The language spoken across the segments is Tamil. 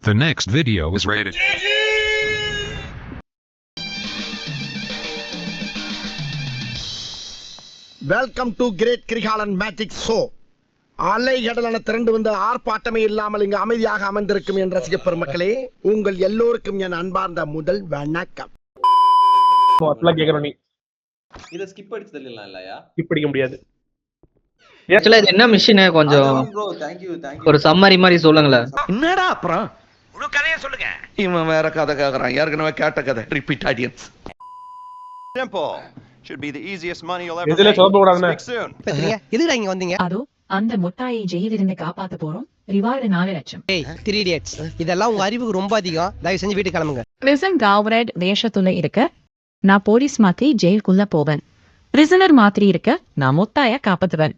The next video is rated. Welcome to great Kirikalan magic show. அலைகடலான திரண்டு வந்து ஆர்ப்பாட்டமே இல்லாமல் இங்கு அமைதியாக அமர்ந்திருக்கும் என் ரசிக பெருமக்களே, உங்கள் எல்லோருக்கும் என் அன்பார்ந்த முதல் வணக்கம். இத ஸ்கிப் அடிச்சு தள்ளலாம் இல்லையா? ஸ்கிப் அடிக்க முடியாது. ஆக்சுவலா இது என்ன மிஷின் கொஞ்சம் ப்ரோ தேங்க் யூ ஒரு சம்மரி மாதிரி சொல்லுங்களேன். என்னடா அப்புறம் முழு கதையை சொல்லுங்க. இவன் வேற கதை கேக்குறான், ஏற்கனவே கேட்ட கதை. Repeat audience. Simple. Should be the easiest money you'll ever எதிலே make. சொல்ல கூடாதுன்னு. Speak soon. எதுடா இங்க வந்தீங்க? அதோ அந்த முட்டாயை ஜெயிலிருந்து காப்பாத்த போறோம். ரிவார்டு 4 லட்சம். ஏய் 3 idiots, இதெல்லாம் உங்க அறிவுக்கு ரொம்ப அதிகம். தயவு செஞ்சு வீட்டுக்கு கிளம்புங்க. பிரிசன் காவரட் வேஷத்துல இருக்க நான் போலீஸ் மாத்தி ஜெயிலுக்குள்ள போவேன். பிரிசனர் மாத்திரி இருக்க நான் முத்தாய காப்பாத்துவேன்.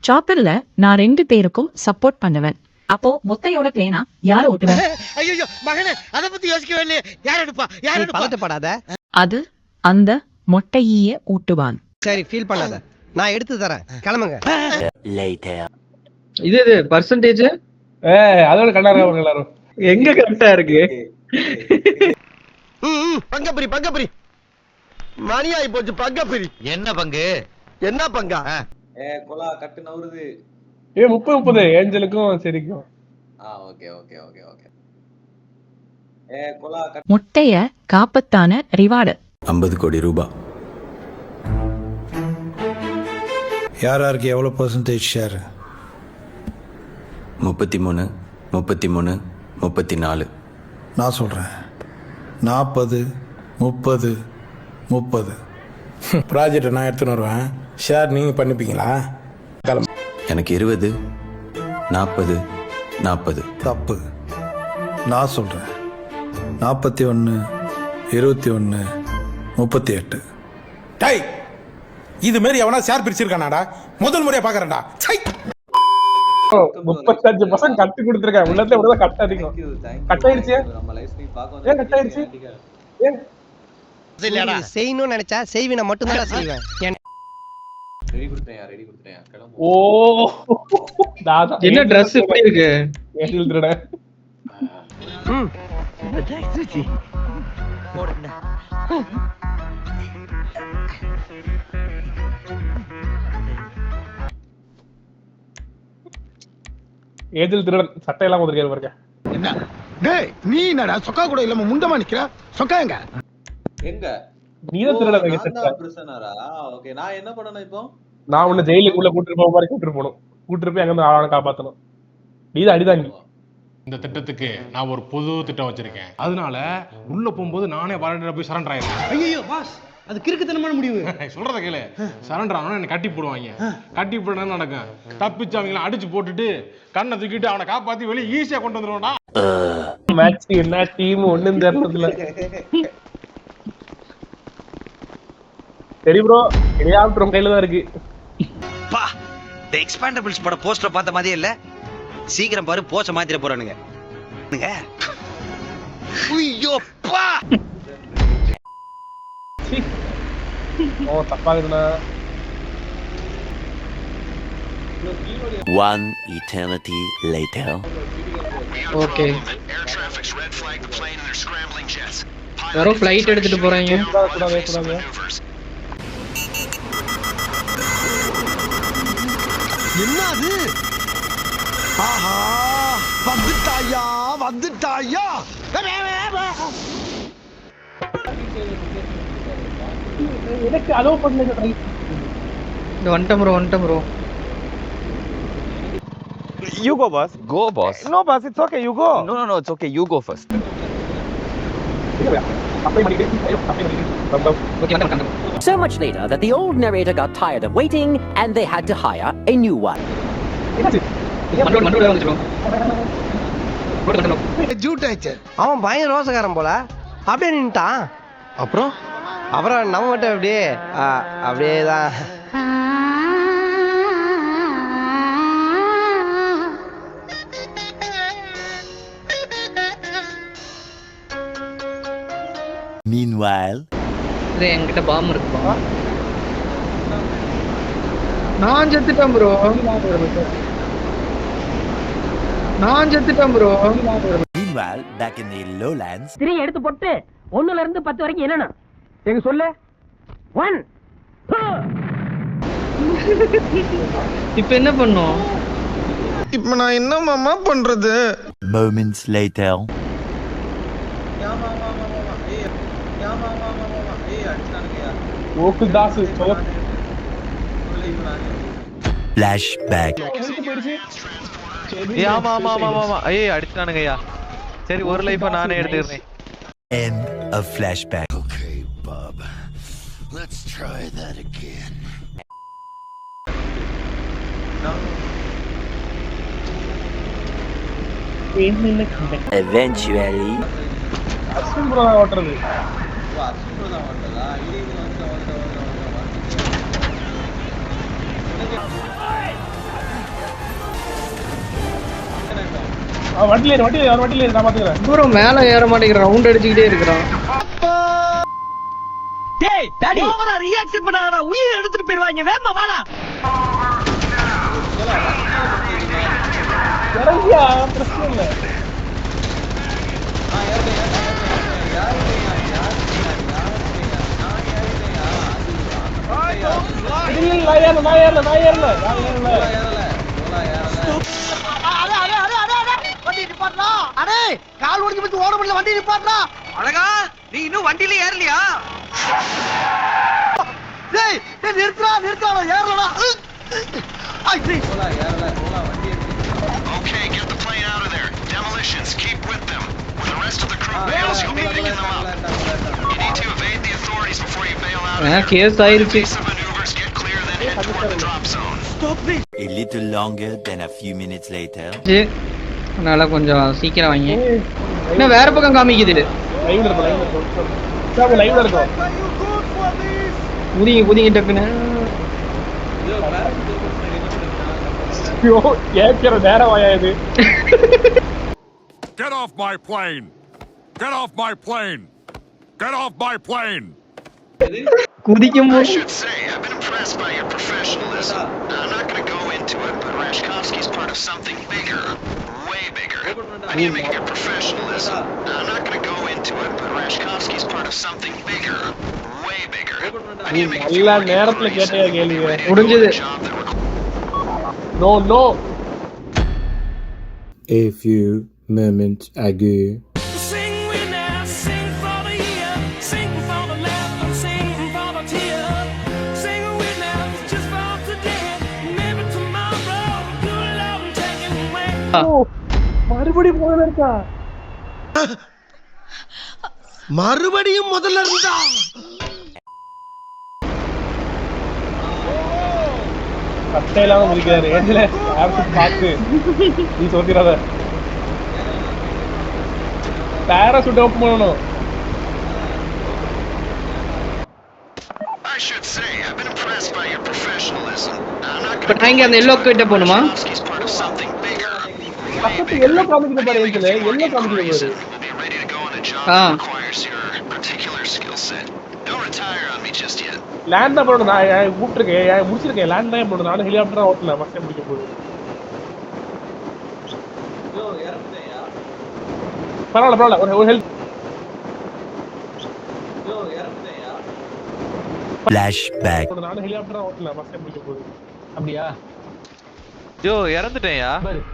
சாப்பர்ல நான் 2 பேருக்கும் சப்போர்ட் பண்ணுவேன். அப்போ முத்தையோட பிளேனா யார் ஓட்டுவேன்? ஐயோ மகனே, அத பத்தி யோசிக்கவே இல்லையே. யார் எடுப்பா? யார் எடுப்பா? பதட்டப்படாத. அது அந்த மொட்டையே ஊட்டுவான். சரி, ஃபீல் பண்ணாத, நான் எடுத்து தரேன். கிளம்புங்க. இது பர்சன்டேஜ் அதோட கண்டாரு அவங்க எல்லாரும் எங்க கரெக்டா இருக்கு? பங்கப்பிரி பங்கப்பிரி மணியாயி போச்சு. பங்கப்பிரி என்ன பங்கு? என்ன பங்கா? கொலா கட்டு நவுறுது. 30 ஏஞ்சலுக்கும் சரிக்கும். Okay okay okay okay. கொலா கட்டு முட்டைய காப்பத்தான ரிவார்டு 50 கோடி ரூபாய். யாருக்கு எவ்வளோ பர்சன்டேஜ் ஷேர்? 33, 33, 34. நான் சொல்கிறேன் 40, 30, 30. ப்ராஜெக்டை நான் எடுத்துன்னு வருவேன், ஷேர் நீங்கள் பண்ணிப்பீங்களா? எனக்கு 20, 40, 40. தப்பு. நான் சொல்கிறேன் 41, 21, 38. டை, இது மாதிரி எவனா ஷேர் பிரிச்சிருக்கானாடா? முதல் முறையா பாக்குறேன்டா. 35% கட்டு கொடுத்துருக்கேன். உள்ளத்துல விட கட் அதிகம். கட் ஆயிடுச்சு. நம்ம லைவ் ஸ்ட்ரீம் பார்க்க ஏன் கட் ஆயிடுச்சு? இல்லடா, செய்யணும்னு நினைச்சா செய்வினா மட்டும் தான் செய்வேன். ரெடி கொடுத்தேன் கிளம்பு. ஓ என்ன Dress இப்படி இருக்கு? ஏஞ்சல் திருட. ஏஞ்சல் திருடன் சட்டையெல்லாம் வந்திருக்காரு பாருங்க. என்ன டேய், நீ என்னடா சொக்கா கூட இல்லாம முண்டமா நிக்கிற? சொக்கா எங்க? எங்க? நீதான் திருட வைக்க நான் செட்ட. தான் பிரிசனரா? ஓகே, நான் என்ன பண்ணனும் இப்போ? நான் உன்னை ஜெயிலுக்குள்ள கூட்டிட்டு போக மாதிரி கூட்டிட்டு போகணும். கூட்டிட்டு போய் அங்க இருந்து ஆளை காப்பாத்தணும். நீதான் அடிதாங்கி. இந்த திட்டத்துக்கு நான் ஒரு புது திட்டம் வச்சிருக்கேன். அதனால உள்ள போகும்போது நானே வாலண்டியரா போய் சரண்டர் ஆயிடுறேன். ஐயோ பாஸ், அது கிறுக்குத்தனமான முடிவு. சொல்றத கேளு. சரண்டர் ஆனா என்ன கட்டி போடுவாங்க. கட்டி போடுறது நடக்கும். தப்பிச்சு அவங்கள அடிச்சு போட்டுட்டு கண்ணை தூக்கிட்டு அவனை காப்பாத்தி வெளியே ஈஸியா கொண்டு வந்துருவான்டா. மேட்ச் என்ன டீம் ஒண்ணும் தெரியல. சரி ப்ரோ, ஹெலிகாப்டர் கையில தான் இருக்கு. பா, The Expendables பட போஸ்டர் பார்த்த மாதிரியே இல்ல. சீக்கிரம் பாரு, போஸ்ட மாத்திர போறானுங்க. ஐயோ பா. ஓ தப்பாகுதுனா. One eternity later. ஓகே, யாரோ ஃளைட் எடுத்துட்டு போறாங்க. கூடாது. என்னது? ஆஹா, வந்துட்டாயா வந்துட்டாயா. எனக்கு அலோவ் பண்ணல ரைட். இந்த வந்துட்டோம் bro. You go, boss. Go boss. No, boss, it's okay. You go. No, it's okay. You go first. So much later that the old narrator got tired of waiting and they had to hire a new one. அவன் பயங்கர ரோசக்காரன் போல. அப்படியே நின்னுட்டான். அப்புறம் நம்ம மட்டும் அப்படியே தான். Meanwhile, என்கிட்ட பாம் இருக்குப்பா. நான் செத்துட்டேன் bro. meanwhile, Meanwhile, back in the lowlands, 3 எடுத்து போட்டு 1ல இருந்து 10 வரைக்கும் என்னன்னா எங்க சொல்லு 1 இப்ப என்ன பண்ணோம்? இப்ப நான் என்ன மாமா பண்றது? moments later. ஓக்கு தாசு Flashback. ஆமா ஆமா ஆமா ஆமா ஏய் அடிச்சானுங்கய்யா. சரி ஒரு லைஃபை நானே எடுத்துக்கிறேன். End of flashback. Okay, Bob. Let's try that again. Eventually. Ashwin bro ஓட்டுறது. அர்ஜுன் ப்ரோ தான் ஓட்டதா? இது வந்து வண்டியில நான் பாத்துக்கிறேன். ப்ரோ மேல ஏற மாட்டேங்கிற ரவுண்ட் அடிச்சுக்கிட்டே இருக்கிறான். டேய் டாடி ஓவரா ரியாக்ஷன் பண்ணாதடா உயிர் எடுத்துட்டு போய்டுவாங்க வேகமா வாடா இறங்கியா பிரச்சனை இல்ல. நான் ஏறல. வண்டி நிப்பாட்றா. அடே கால் ஒடிஞ்சு போச்சு ஓட முடியல வண்டி நிப்பாட்றா. அழகா நீ இன்னும் வண்டியில ஏறலையா? டேய் டேய் நிறுத்துடா ஏறலடா. ஐ ப்ளீஸ். வண்டி Okay, get the plane out of there. Demolitions, keep with them. When the rest of the crew bails, you'll be picking them up. You need to evade the authorities before you bail out of there. கேஸ் ஆயிருச்சு. Evasive maneuvers, get clear, then head toward the drop zone. A little longer than a few minutes later. அதனால கொஞ்சம் சீக்கிரம் வாங்க. இன்னும் வேற பக்கம் காமிக்குது. லைவ்ல இருக்கும். குதிங்க டக்குன்னு. ஐயோ ஏக்கிற நேரம் வாயா இது. Get off my plane. Get off my plane. Get off my plane. குதிக்கும் I போது should say, I've been impressed by your professionalism. I'm not going to go into it, but Rashkovsky's part of something bigger. Way bigger. I need to make your professionalism. I'm not going to go into it, but Rashkovsky's part of something bigger. Way bigger. I need to make a few எல்லா more நேரத்துல inquiries. கேட்டே கேள்வி. Ready to go முடிஞ்சது. on a job that requires No. A few moments ago. மறுபடியும் போயில இருக்கா? மறுபடியும் முதல்ல இருந்தா கட்டையிலாம முடிக்கிறாரு. ஏஞ்சல ஆப்ஷன் பாத்து நீ சொல்லிராத. பாராசூட் ஓபன் பண்ணனும். I should say, I've been impressed by your professionalism. I'm not இப்ப going நான் இங்க அந்த எல்லோ கிட்ட போணுமா? Rashkovsky's part of something bigger. பக்கத்து எல்லோ காமிக்குது பாரு ஏஞ்சல. எல்லோ காமிக்குது பாரு. We'll be ready to go on a job Ah. that requires your particular skill set. Don't retire on me just yet. Land தான் போடணும். நான் கூப்பிட்டுருக்கேன், முடிச்சிருக்கேன். லேண்ட் தான் போடணும். நானும் ஹெலிகாப்டர் தான் ஓட்டல. ஃபர்ஸ்ட் முடிக்க போகுது. பரவாயில்ல ஒரு ஹெல்ப். Flashback. நானும் ஹெலிகாப்டர் தான் ஓட்டல. ஃபர்ஸ்ட் முடிக்க போகுது. அப்படியா? யோ இறந்துட்டேன்யா.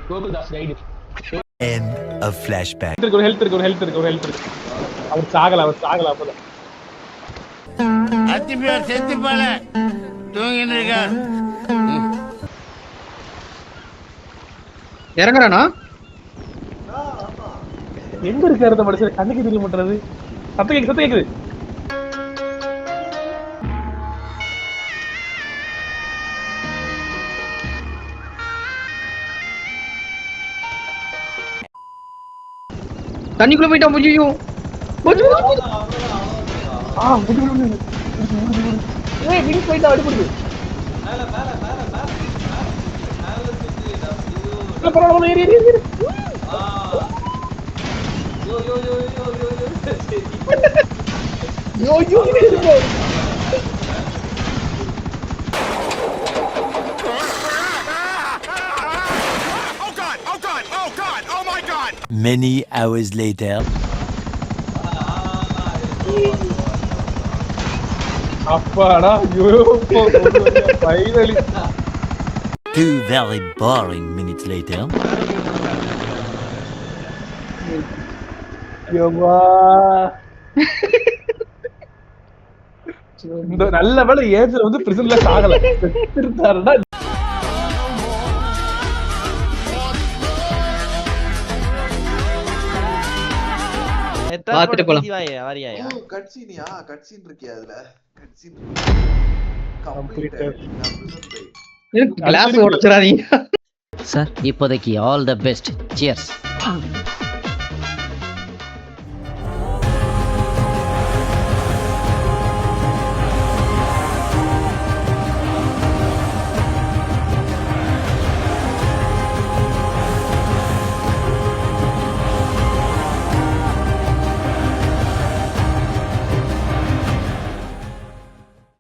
Gokul Das guide. End of flashback. ஒரு ஹெல்த் இருக்கு. அவர் சாகல அப்பதான். அத்திப்பேர் செத்து போல தூங்கிட்டு இருக்கார். இறங்குறானா? எங்க இருக்காரு அந்த மனுஷன்? கண்ணுக்கு தெரிய மாட்டேங்குது. சத்தம் கேக்குது. தண்ணிக்குள்ள போயிட்டான். புஜியோ புஜு ஏய் விங் போயிட்டா அடிபடுது. பரவாயில்ல ஏறி. Many hours later. அப்பாடா ஐயோ finally 2 very boring minutes later. யப்பா இந்த நல்ல வேளை ஏஜ்ல வந்து பிரிசன்ல சாகல செத்துட்டாருடா. பாத்துட்டு போலாம். கட்சினியா கட்சின் இருக்கியா அதுல கட்சின் கிளாஸ் உடைச்சிடாதீங்க சார் இப்போதைக்கு ஆல் த பெஸ்ட் சியர்ஸ்